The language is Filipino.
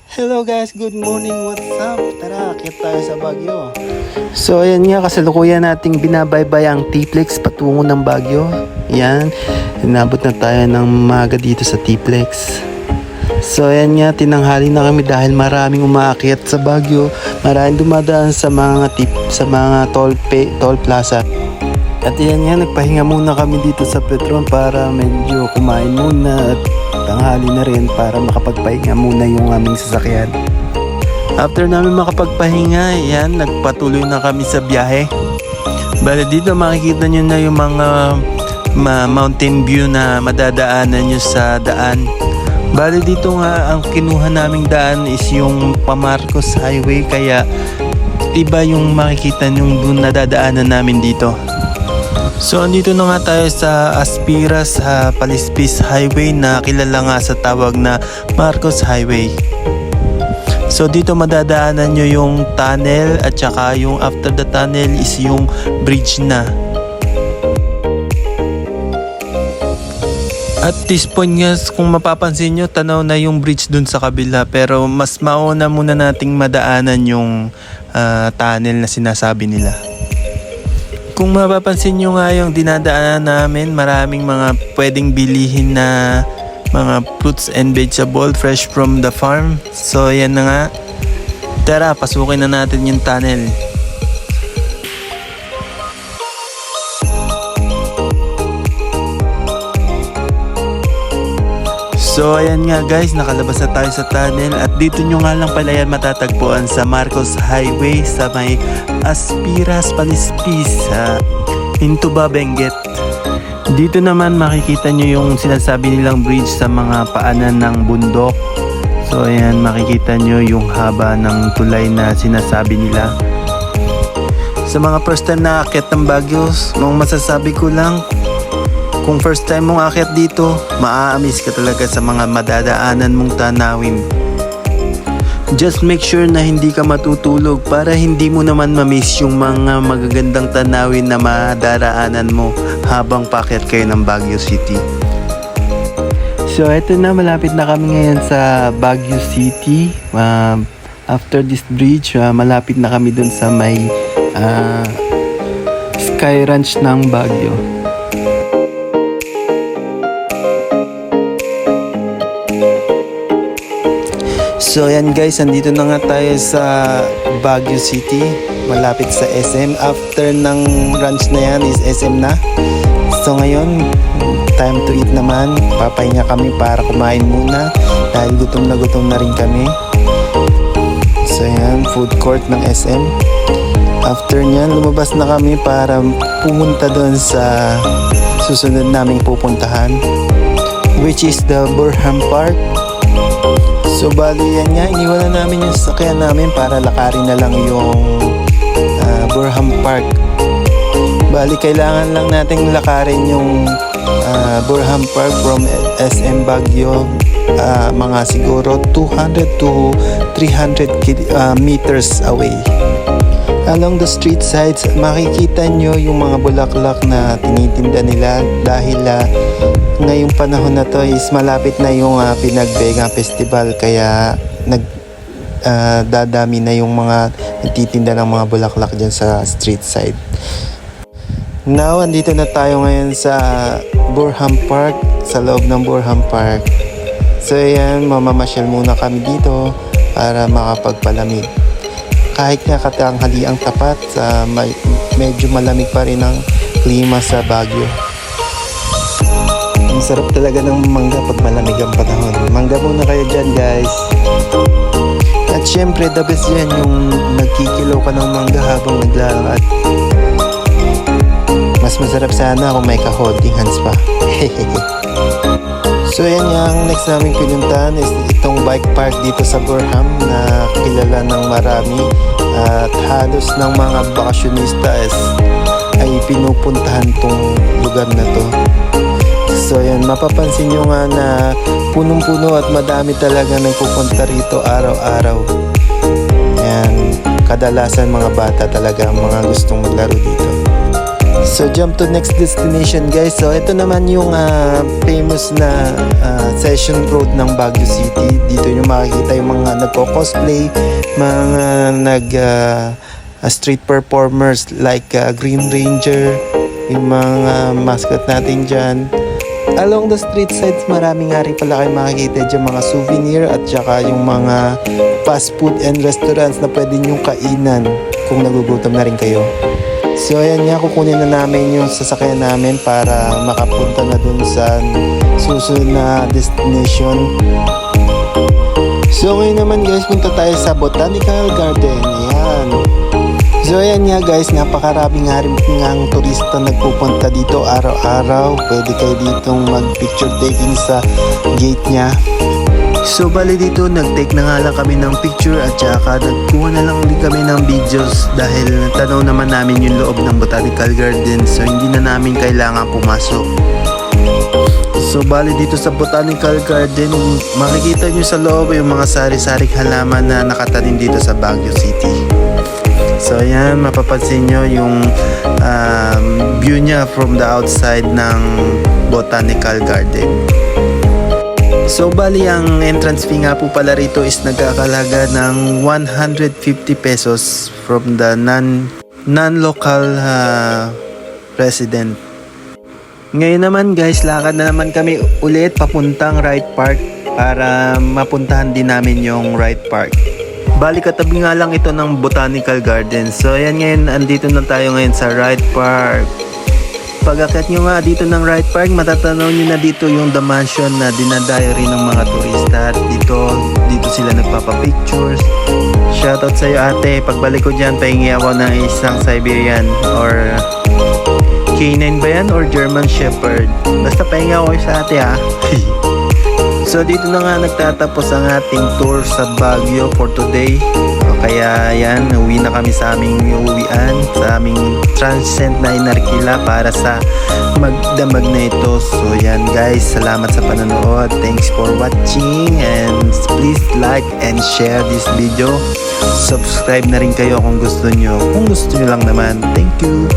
Hello guys, good morning, what's up? Tara, akit tayo sa Baguio. So ayan nga, kasalukuyan nating binabaybay ang T-Plex patungo ng Baguio. Yan, inabot na tayo ng maga dito sa T-Plex. So ayan nga, tinanghali na kami dahil maraming umaakyat sa Baguio. Maraming dumadaan sa mga toll plaza. At yan nga, nagpahinga muna kami dito sa Petron para medyo kumain muna at tanghali na rin para makapagpahinga muna yung aming sasakyan. After namin makapagpahinga, yan, nagpatuloy na kami sa biyahe. Bale dito makikita nyo na yung mga mountain view na madadaanan nyo sa daan. Bale dito nga, ang kinuha naming daan is yung Pamarcos Highway, kaya iba yung makikita nyo dun nadadaanan namin dito. So andito na nga tayo sa Aspiras Palispis Highway na kilala nga sa tawag na Marcos Highway. So dito madadaanan nyo yung tunnel at saka yung after the tunnel is yung bridge na. At this point nga, kung mapapansin nyo, tanaw na yung bridge dun sa kabila, pero mas mauna muna nating madaanan yung tunnel na sinasabi nila. Kung mapapansin nyo nga yung dinadaanan namin, maraming mga pwedeng bilihin na mga fruits and vegetable fresh from the farm. So yan na nga. Tara, pasukin na natin yung tunnel. So ayan nga guys, nakalabas na tayo sa tunnel at dito nyo nga lang pala yan matatagpuan sa Marcos Highway sa may Aspiras Palispis Hintuba Benguet. Dito naman makikita nyo yung sinasabi nilang bridge sa mga paanan ng bundok. So ayan, makikita nyo yung haba ng tulay na sinasabi nila. Sa mga first time na aakyat ng Baguio, masasabi ko lang, kung first time mong aakyat dito, maa-amaze ka talaga sa mga madadaanan mong tanawin. Just make sure na hindi ka matutulog para hindi mo naman ma-miss yung mga magagandang tanawin na madaraanan mo habang paakyat kayo ng Baguio City. So eto na, malapit na kami ngayon sa Baguio City. After this bridge, malapit na kami dun sa may Sky Ranch ng Baguio. So yan guys, andito na nga tayo sa Baguio City, malapit sa SM. After ng ranch na yan is SM na. So ngayon, time to eat naman. Papahinga kami para kumain muna dahil gutom na rin kami. So yan, food court ng SM. After nyan, lumabas na kami para pumunta doon sa susunod naming pupuntahan, which is the Burham Park. So bali yan nga, iniwan na namin yung sasakyan namin para lakarin na lang yung Burham Park. Bali kailangan lang nating lakarin yung Burham Park from SM Baguio, mga siguro 200 to 300 meters away. Along the street sides, makikita nyo yung mga bulaklak na tinitinda nila dahil ngayong panahon na to is malapit na yung Pinagbenga Festival, kaya dadami na yung mga nagtitinda ng mga bulaklak dyan sa street side. Now, andito na tayo ngayon sa Burham Park, sa loob ng Burham Park. So ayan, mamamasyal muna kami dito para makapagpalamig. Kahit nga katanghali ang tapat, medyo malamig pa rin ang klima sa Baguio. Ang sarap talaga ng mangga pag malamig ang panahon. Mangga muna kayo dyan guys. At syempre, the best yan yung nagkikilaw ka ng mangga habang naglalakad. Mas masarap sana kung may ka-holding hands pa. So yan, yung next naming pinuntahan is itong bike park dito sa Burham na kilala ng marami at halos ng mga bakasyonista ay pinupuntahan tong lugar na to. So yan, mapapansin nyo nga na punong-puno at madami talaga nagpupunta rito araw-araw. Yan, kadalasan mga bata talaga ang mga gustong maglaro dito. So jump to next destination guys. So ito naman yung famous na Session Road ng Baguio City. Dito nyo makikita yung mga nagko-cosplay, mga street performers like Green Ranger, yung mga mascot natin dyan. Along the street sides, maraming nga rin pala kayo makikita dyan mga souvenir at saka yung mga fast food and restaurants na pwede nyong kainan kung nagugutom na rin kayo. So ayan nga, kukunin na namin yung sasakyan namin para makapunta na dun sa susunod na destination. So ngayon naman guys, punta tayo sa Botanical Garden. Ayan. So ayan nga guys, napakarami nga rin ng turista nagpupunta dito araw-araw. Pwede kayo ditong mag-picture taking sa gate niya. So bali dito, nag-take na nga lang kami ng picture at saka nagkuha na lang din kami ng videos dahil tanaw naman namin yung loob ng Botanical Garden, so hindi na namin kailangan pumasok. So bali dito sa Botanical Garden, makikita nyo sa loob yung mga sari-saring halaman na nakatanim dito sa Baguio City. So ayan, mapapansin nyo yung view nya from the outside ng Botanical Garden. So bali ang entrance fee nga po pala rito is nagkakalaga ng 150 pesos from the non-local resident. Ngayon naman guys, lakad na naman kami ulit papuntang Wright Park para mapuntahan din namin yung Wright Park. Bali katabi nga lang ito ng Botanical Garden. So ayan, ngayon andito na tayo ngayon sa Wright Park. Pag-akyat nyo nga dito ng Wright Park, matatanaw nyo na dito yung The Mansion na dinadayo rin ng mga turista. Dito sila nagpapapictures. Shoutout sa'yo ate, pagbalik ko dyan, pahingi ako ng isang Siberian or K9 ba yan or German Shepherd. Basta pahingi ako sa ate ha. So dito na nga nagtatapos ang ating tour sa Baguio for today. Kaya yan, uwi na kami sa aming uwian, sa aming transient na inarkila para sa magdamag na ito. So yan guys, salamat sa panonood. Thanks for watching and please like and share this video. Subscribe na rin kayo kung gusto nyo. Kung gusto nyo lang naman. Thank you.